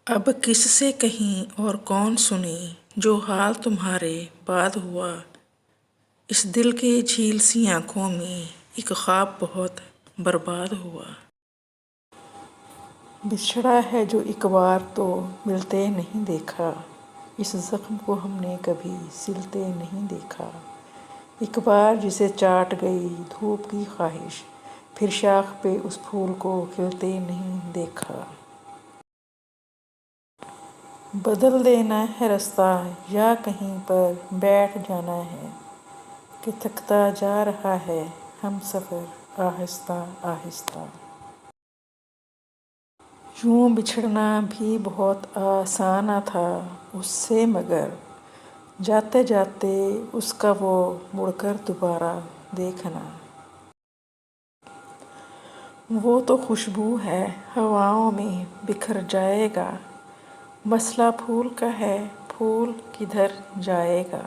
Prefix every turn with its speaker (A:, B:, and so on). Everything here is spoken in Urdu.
A: اب کس سے کہیں اور کون سنے جو حال تمہارے بعد ہوا، اس دل کے جھیل سی آنکھوں میں ایک خواب بہت برباد ہوا۔ بچھڑا ہے جو ایک بار تو ملتے نہیں دیکھا، اس زخم کو ہم نے کبھی سلتے نہیں دیکھا۔ ایک بار جسے چاٹ گئی دھوپ کی خواہش، پھر شاخ پہ اس پھول کو کھلتے نہیں دیکھا۔ بدل دینا ہے رستہ یا کہیں پر بیٹھ جانا ہے کہ تھکتا جا رہا ہے ہم سفر آہستہ آہستہ۔ یوں بچھڑنا بھی بہت آسان تھا اس سے، مگر جاتے جاتے اس کا وہ مڑ کر دوبارہ دیکھنا۔ وہ تو خوشبو ہے ہواؤں میں بکھر جائے گا، مسئلہ پھول کا ہے پھول کدھر جائے گا۔